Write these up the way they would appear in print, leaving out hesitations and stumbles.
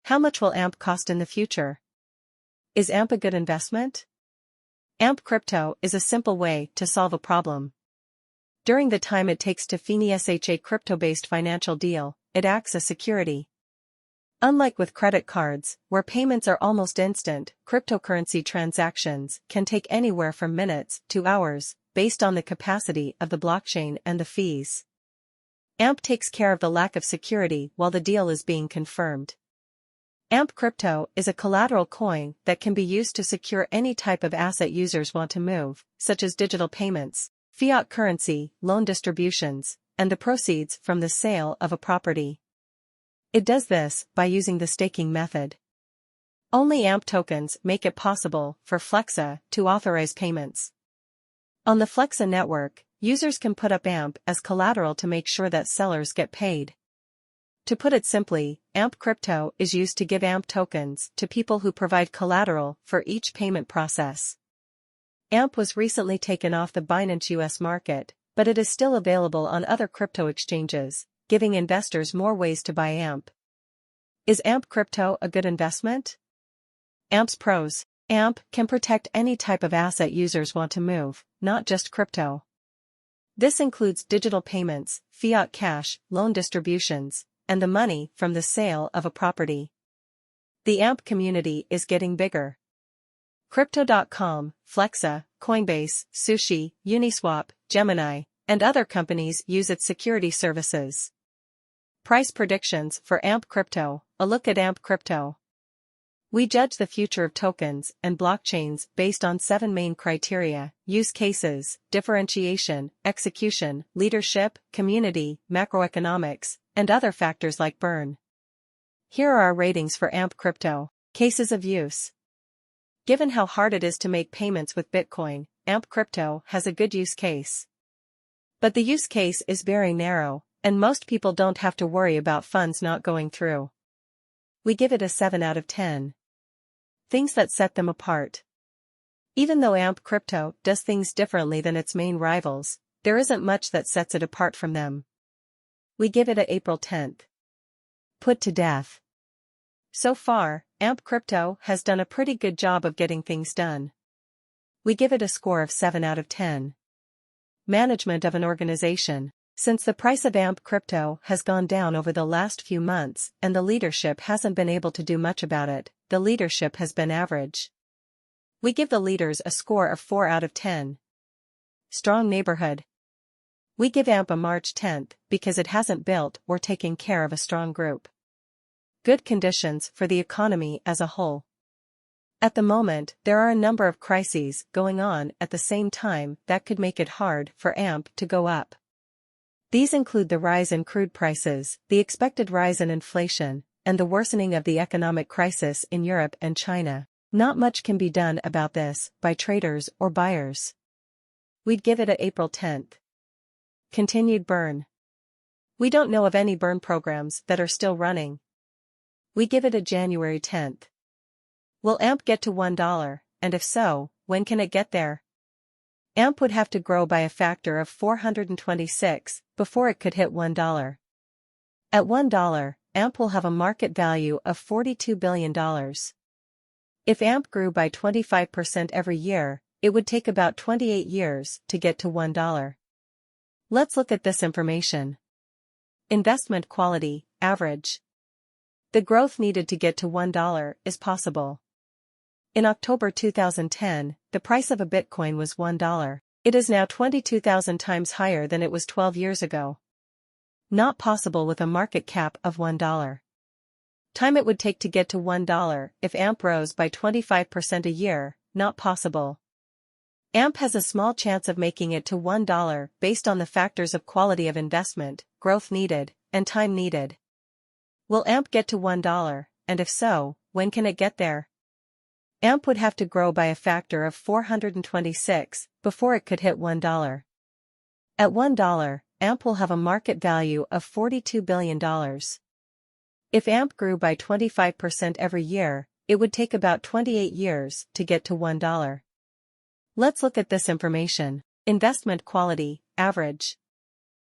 How much will AMP cost in the future? Is AMP a good investment? AMP crypto is a simple way to solve a problem. During the time it takes to finish a crypto-based financial deal, it acts as security. Unlike with credit cards, where payments are almost instant, cryptocurrency transactions can take anywhere from minutes to hours, based on the capacity of the blockchain and the fees. AMP takes care of the lack of security while the deal is being confirmed. AMP crypto is a collateral coin that can be used to secure any type of asset users want to move, such as digital payments, fiat currency, loan distributions, and the proceeds from the sale of a property. It does this by using the staking method. Only AMP tokens make it possible for Flexa to authorize payments. On the Flexa network, users can put up AMP as collateral to make sure that sellers get paid. To put it simply, AMP crypto is used to give AMP tokens to people who provide collateral for each payment process. AMP was recently taken off the Binance US market, but it is still available on other crypto exchanges, giving investors more ways to buy AMP. Is AMP crypto a good investment? AMP's pros. AMP can protect any type of asset users want to move, not just crypto. This includes digital payments, fiat cash, loan distributions, and the money from the sale of a property. The AMP community is getting bigger. Crypto.com, Flexa, Coinbase, Sushi, Uniswap, Gemini, and other companies use its security services. Price predictions for AMP crypto. A look at AMP crypto. We judge the future of tokens and blockchains based on 7 main criteria: use cases, differentiation, execution, leadership, community, macroeconomics, and other factors like burn. Here are our ratings for AMP crypto. Cases of use. Given how hard it is to make payments with Bitcoin, AMP crypto has a good use case. But the use case is very narrow, and most people don't have to worry about funds not going through. We give it a 7 out of 10. Things that set them apart. Even though AMP crypto does things differently than its main rivals, there isn't much that sets it apart from them. We give it a April 10th. Put to death. So far, AMP crypto has done a pretty good job of getting things done. We give it a score of 7 out of 10. Management of an organization. Since the price of AMP crypto has gone down over the last few months and the leadership hasn't been able to do much about it, the leadership has been average. We give the leaders a score of 4 out of 10. Strong neighborhood. We give AMP a March 10th because it hasn't built or taken care of a strong group. Good conditions for the economy as a whole. At the moment, there are a number of crises going on at the same time that could make it hard for AMP to go up. These include the rise in crude prices, the expected rise in inflation, and the worsening of the economic crisis in Europe and China. Not much can be done about this by traders or buyers. We'd give it a April 10th. Continued burn. We don't know of any burn programs that are still running. We give it a January 10th. Will AMP get to $1, and if so, when can it get there? AMP would have to grow by a factor of 426 before it could hit $1. At $1, AMP will have a market value of $42 billion. If AMP grew by 25% every year, it would take about 28 years to get to $1. Let's look at this information. Investment quality, average. The growth needed to get to $1 is possible. In October 2010, the price of a Bitcoin was $1. It is now 22,000 times higher than it was 12 years ago. Not possible with a market cap of $1. Time it would take to get to $1 if AMP rose by 25% a year, not possible. AMP has a small chance of making it to $1 based on the factors of quality of investment, growth needed, and time needed. Will AMP get to $1, and if so, when can it get there? AMP would have to grow by a factor of 426 before it could hit $1. At $1, AMP will have a market value of $42 billion. If AMP grew by 25% every year, it would take about 28 years to get to $1. Let's look at this information. Investment quality, average.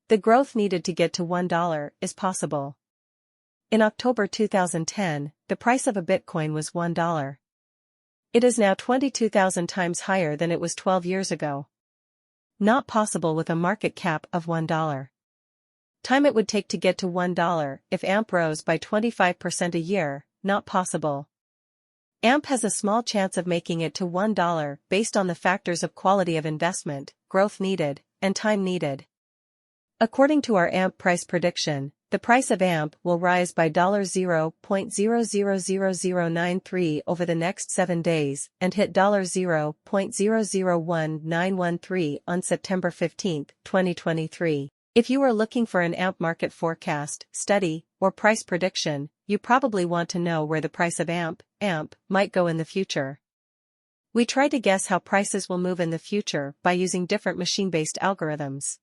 The growth needed to get to $1 is possible. In October 2010, the price of a Bitcoin was $1. It is now 22,000 times higher than it was 12 years ago. Not possible with a market cap of $1. Time it would take to get to $1 if AMP rose by 25% a year, not possible. AMP has a small chance of making it to $1 based on the factors of quality of investment, growth needed, and time needed. According to our AMP price prediction, the price of AMP will rise by $0.000093 over the next 7 days and hit $0.001913 on September 15, 2023. If you are looking for an AMP market forecast, study, or price prediction, you probably want to know where the price of AMP might go in the future. We try to guess how prices will move in the future by using different machine-based algorithms.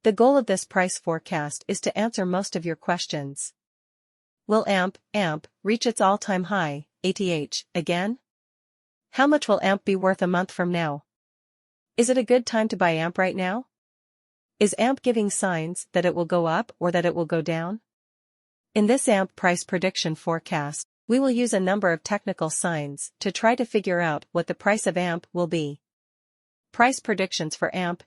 The goal of this price forecast is to answer most of your questions. Will AMP reach its all-time high, ATH, again? How much will AMP be worth a month from now? Is it a good time to buy AMP right now? Is AMP giving signs that it will go up or that it will go down? In this AMP price prediction forecast, we will use a number of technical signs to try to figure out what the price of AMP will be. Price predictions for AMP.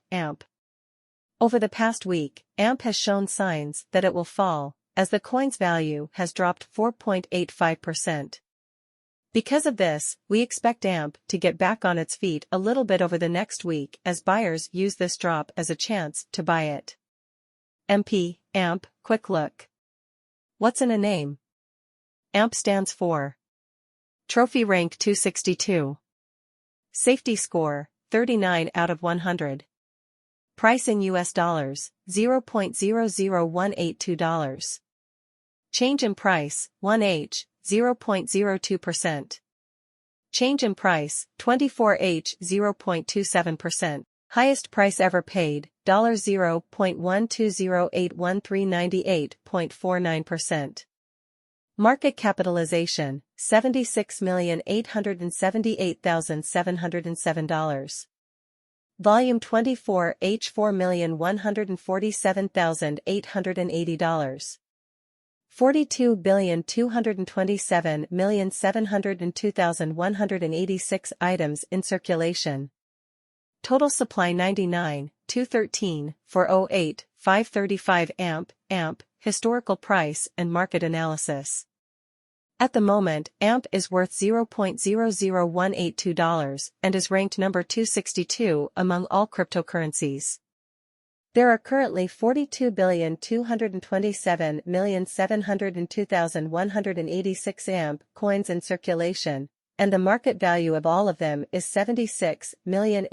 Over the past week, AMP has shown signs that it will fall, as the coin's value has dropped 4.85%. Because of this, we expect AMP to get back on its feet a little bit over the next week as buyers use this drop as a chance to buy it. AMP, quick look. What's in a name? AMP stands for Trophy Rank 262. Safety Score, 39 out of 100. Price in US dollars, $0.00182. Change in price, 1H, 0.02%. Change in price, 24H, 0.27%. Highest price ever paid, $0.1208138.49%. Market capitalization, $76,878,707. Volume 24 H $4,147,880. 42,227,702,186 items in circulation. Total supply 99, 213, 408, 535 AMP, historical price and market analysis. At the moment, AMP is worth $0.00182 and is ranked number 262 among all cryptocurrencies. There are currently 42,227,702,186 AMP coins in circulation, and the market value of all of them is $76,800,000.